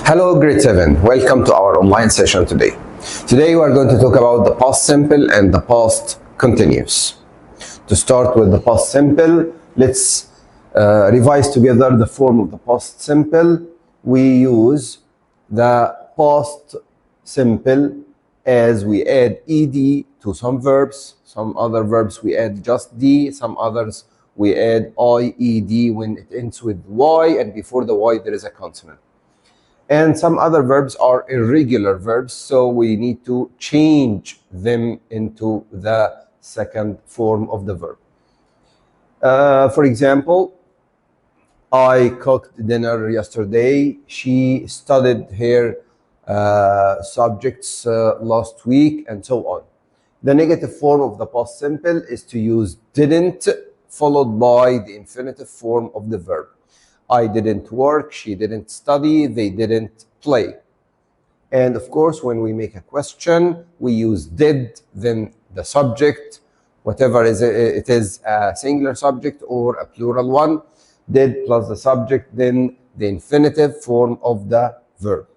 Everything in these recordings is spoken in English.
Hello grade 7, welcome to our online session today. Today we are going to talk about the past simple and the past continuous. To start with the past simple, let's revise together the form of the past simple. We use the past simple as we add ed to some verbs. Some other verbs we add just d, some others we add ied when it ends with y, and before the y there is a consonant. And some other verbs are irregular verbs, so we need to change them into the second form of the verb. For example, I cooked dinner yesterday. She studied her subjects last week, and so on. The negative form of the past simple is to use didn't followed by the infinitive form of the verb. I didn't work, she didn't study, they didn't play. And of course, when we make a question, we use did, then the subject, whatever it is a singular subject or a plural one, did plus the subject, then the infinitive form of the verb.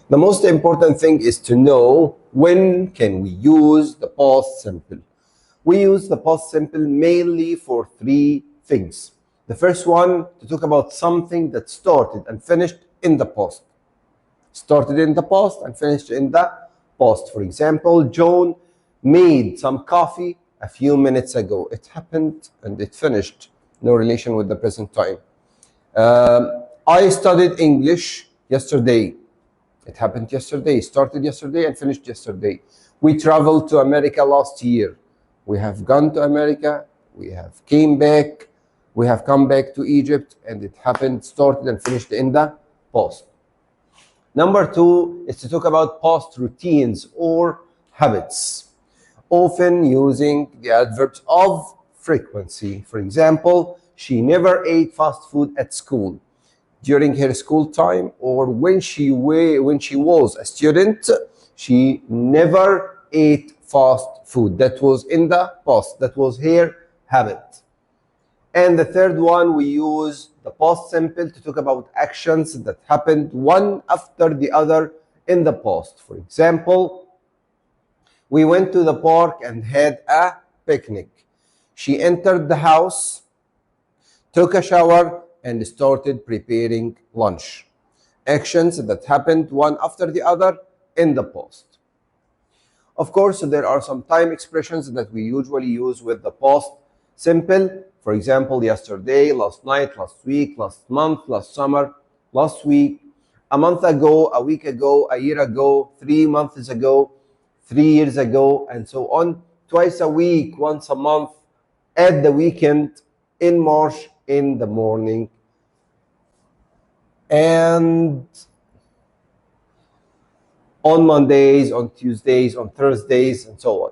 The most important thing is to know when can we use the past simple. We use the past simple mainly for three things. The first one, to talk about something that started and finished in the past. Started in the past and finished in the past. For example, John made some coffee a few minutes ago. It happened and it finished. No relation with the present time. I studied English yesterday. It happened yesterday. Started yesterday and finished yesterday. We traveled to America last year. We have gone to America, we have came back, we have come back to Egypt, and it happened, started and finished in the past. Number two is to talk about past routines or habits, often using the adverbs of frequency. For example, she never ate fast food at school during her school time, or when she was a student, she never ate fast food. That was in the past. That was her habit. And the third one, we use the past simple to talk about actions that happened one after the other in the past. For example, we went to the park and had a picnic. She entered the house, took a shower, and started preparing lunch. Actions that happened one after the other in the past. Of course, there are some time expressions that we usually use with the past simple. For example, yesterday, last night, last week, last month, last summer, last week, a month ago, a week ago, a year ago, 3 months ago, 3 years ago, and so on. Twice a week, once a month, at the weekend, in March, in the morning, and on Mondays, on Tuesdays, on Thursdays, and so on.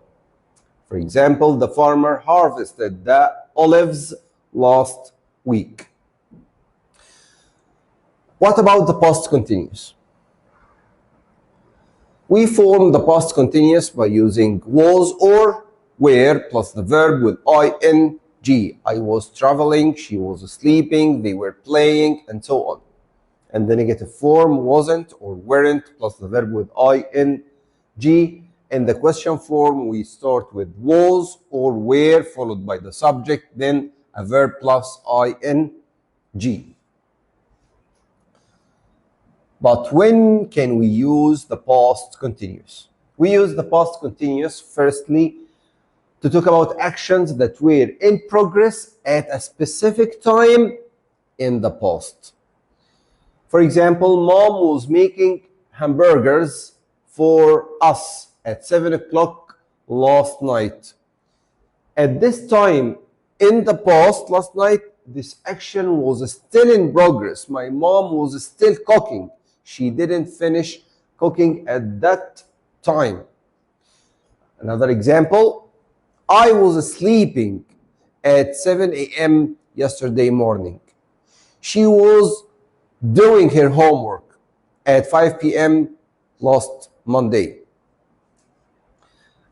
For example, the farmer harvested the olives last week. What about the past continuous? We form the past continuous by using was or were plus the verb with ing. I was traveling, she was sleeping, they were playing, and so on. And the negative form wasn't or weren't plus the verb with ing. In the question form, we start with was or were followed by the subject, then a verb plus ing. But when can we use the past continuous? We use the past continuous firstly to talk about actions that were in progress at a specific time in the past. For example, Mom was making hamburgers for us at 7 o'clock last night. At this time in the past, last night, this action was still in progress. My mom was still cooking. She didn't finish cooking at that time. Another example, I was sleeping at 7 a.m. yesterday morning. She was doing her homework at 5 p.m. last Monday.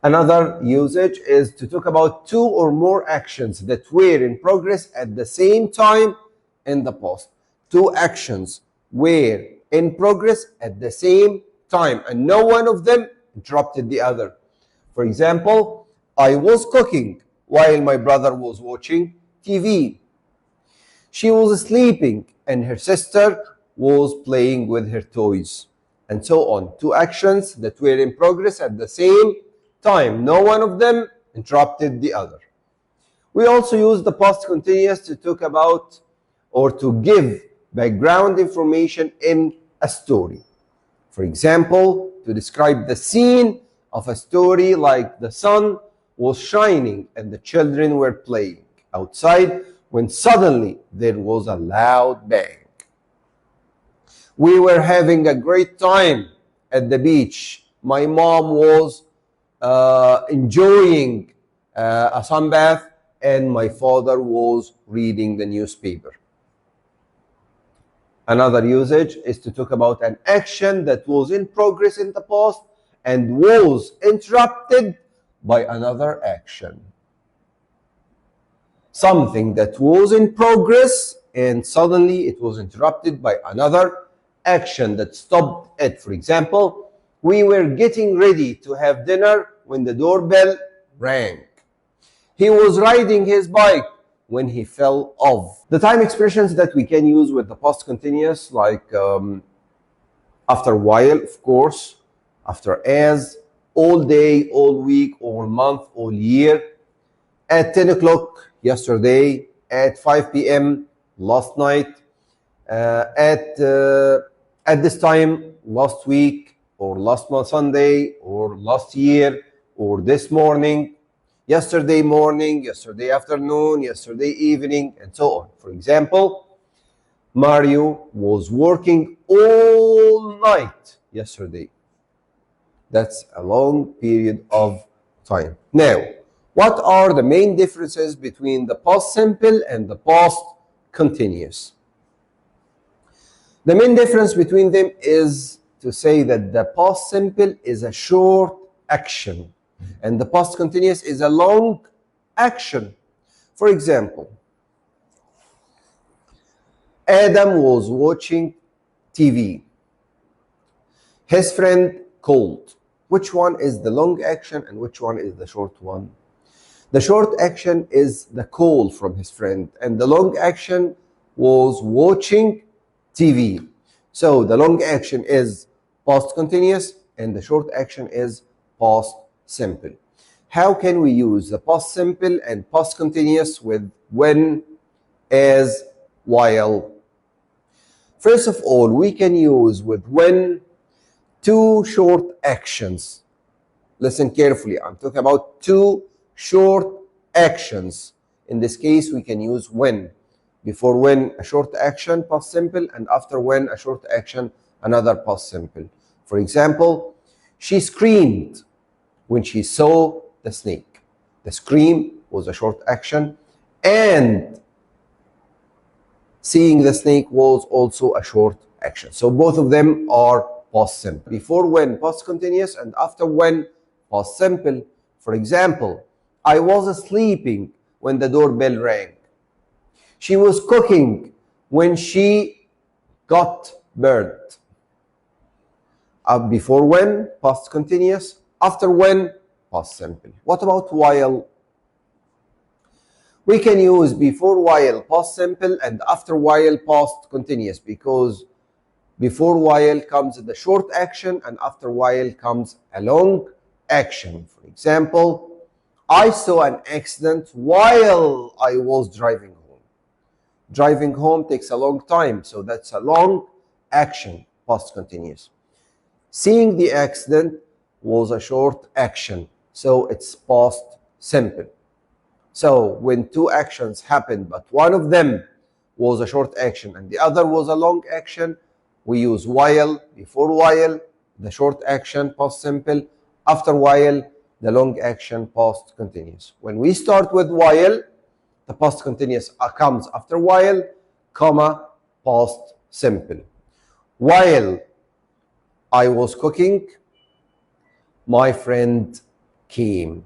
Another usage is to talk about two or more actions that were in progress at the same time in the past. Two actions were in progress at the same time and no one of them interrupted the other. For example, I was cooking while my brother was watching TV. She was sleeping and her sister was playing with her toys, and so on. Two actions that were in progress at the same time. No one of them interrupted the other. We also use the past continuous to talk about or to give background information in a story. For example, to describe the scene of a story like the sun was shining and the children were playing outside when suddenly there was a loud bang. We were having a great time at the beach. My mom was enjoying a sunbath and my father was reading the newspaper. Another usage is to talk about an action that was in progress in the past and was interrupted by another action. Something that was in progress and suddenly it was interrupted by another action that stopped it. For example, we were getting ready to have dinner when the doorbell rang. He was riding his bike when he fell off. The time expressions that we can use with the past continuous, like after a while, of course, after as, all day, all week, all month, all year, at 10 o'clock yesterday, at 5 p.m. last night, at this time last week, or last month Sunday, or last year, or this morning, yesterday morning, yesterday afternoon, yesterday evening, and so on. For example, Mario was working all night yesterday. That's a long period of time. Now, what are the main differences between the past simple and the past continuous? The main difference between them is to say that the past simple is a short action and the past continuous is a long action. For example, Adam was watching TV. His friend called. Which one is the long action and which one is the short one? The short action is the call from his friend and the long action was watching TV. So the long action is past continuous and the short action is past simple. How can we use the past simple and past continuous with when, as, while? First of all, we can use with when two short actions. Listen carefully, I'm talking about two short actions. In this case, we can use when. Before when, a short action, past simple, and after when, a short action, another past simple. For example, she screamed when she saw the snake. The scream was a short action, and seeing the snake was also a short action. So both of them are past simple. Before when, past continuous, and after when, past simple. For example, I was sleeping when the doorbell rang. She was cooking when she got burnt. Before when, past continuous. After when, past simple. What about while? We can use before while past simple and after while past continuous, because before while comes the short action and after while comes a long action. For example, I saw an accident while I was driving home. Driving home takes a long time, so that's a long action, past continuous. Seeing the accident was a short action, so it's past simple. So when two actions happened, but one of them was a short action and the other was a long action, we use while, before while, the short action, past simple, after while, the long action, past continuous. When we start with while, the past continuous comes after while, comma, past simple. While I was cooking, my friend came.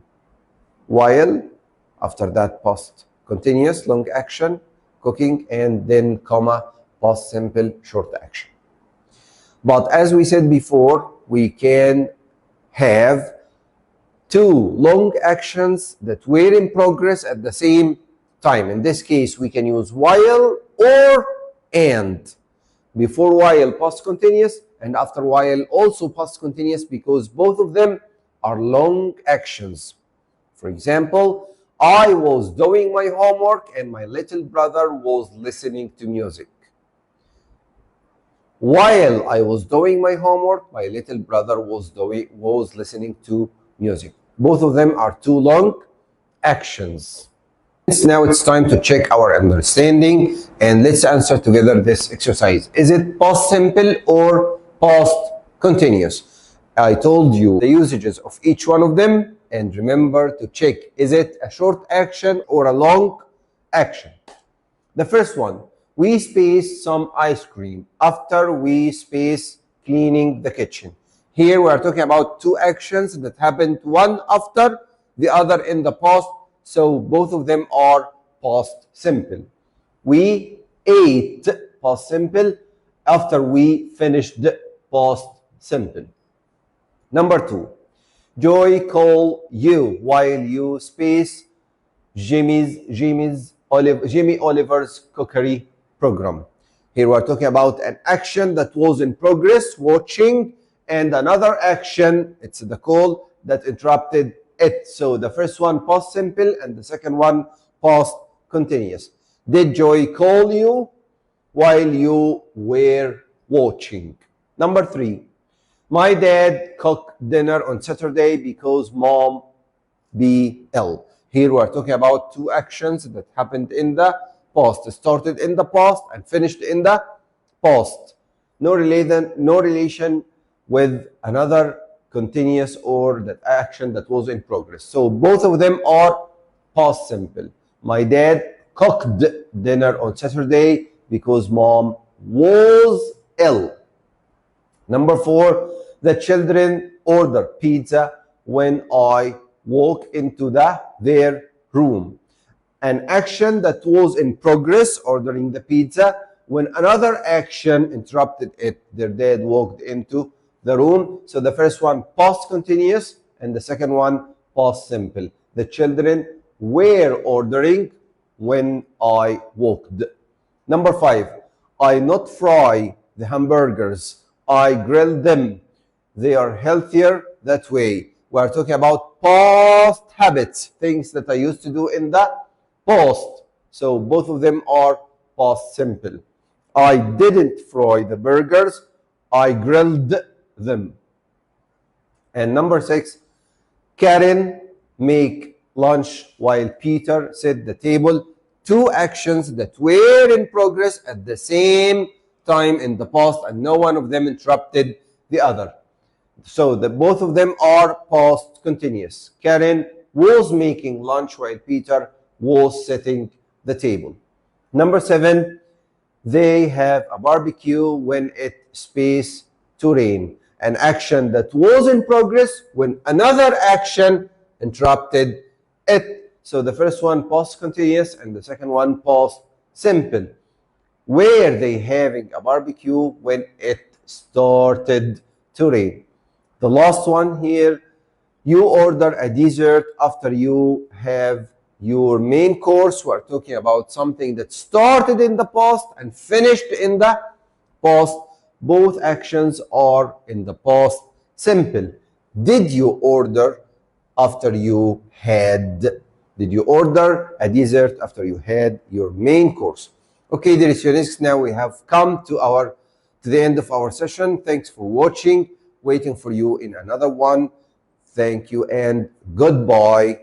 While, after that past continuous, long action, cooking, and then comma, past simple, short action. But as we said before, we can have two long actions that were in progress at the same time. In this case, we can use while or and. Before while, past continuous, and after while, also past continuous, because both of them are long actions. For example, I was doing my homework and my little brother was listening to music. While I was doing my homework, my little brother was listening to music. Both of them are two long actions. Now it's time to check our understanding, and let's answer together this exercise. Is it past simple or past continuous? I told you the usages of each one of them, and remember to check, is it a short action or a long action? The first one, we space some ice cream after we space cleaning the kitchen. Here we are talking about two actions that happened one after the other in the past, so both of them are past simple. We ate, past simple, after we finished, past simple. Number two, Joy call you while you space Jimmy Oliver's cookery program. Here we are talking about an action that was in progress, watching, and another action, it's the call, that interrupted it. So the first one past simple and the second one past continuous. Did Joy call you while you were watching? Number three, my dad cooked dinner on Saturday because mom be ill. Here we are talking about two actions that happened in the past, started in the past and finished in the past. No relation with another continuous or that action that was in progress. So both of them are past simple. My dad cooked dinner on Saturday because mom was ill. Number four, the children order pizza when I walk into their room. An action that was in progress, ordering the pizza, when another action interrupted it. Their dad walked into the room. So the first one past continuous and the second one past simple. The children were ordering when I walked. Number five, I not fry the hamburgers, I grill them. They are healthier that way. We are talking about past habits, things that I used to do in the past. So both of them are past simple. I didn't fry the burgers, I grilled them. And number six, Karen make lunch while Peter set the table. Two actions that were in progress at the same time in the past, and no one of them interrupted the other. So both of them are past continuous. Karen was making lunch while Peter was setting the table. Number seven, they have a barbecue when it space to rain. An action that was in progress when another action interrupted it. So the first one past continuous and the second one past simple. Were they having a barbecue when it started to rain? The last one here, you order a dessert after you have your main course. We're talking about something that started in the past and finished in the past. Both actions are in the past simple. Did you order after you had? Did you order a dessert after you had your main course? Okay, dear students, now we have come to the end of our session. Thanks for watching. Waiting for you in another one. Thank you and goodbye.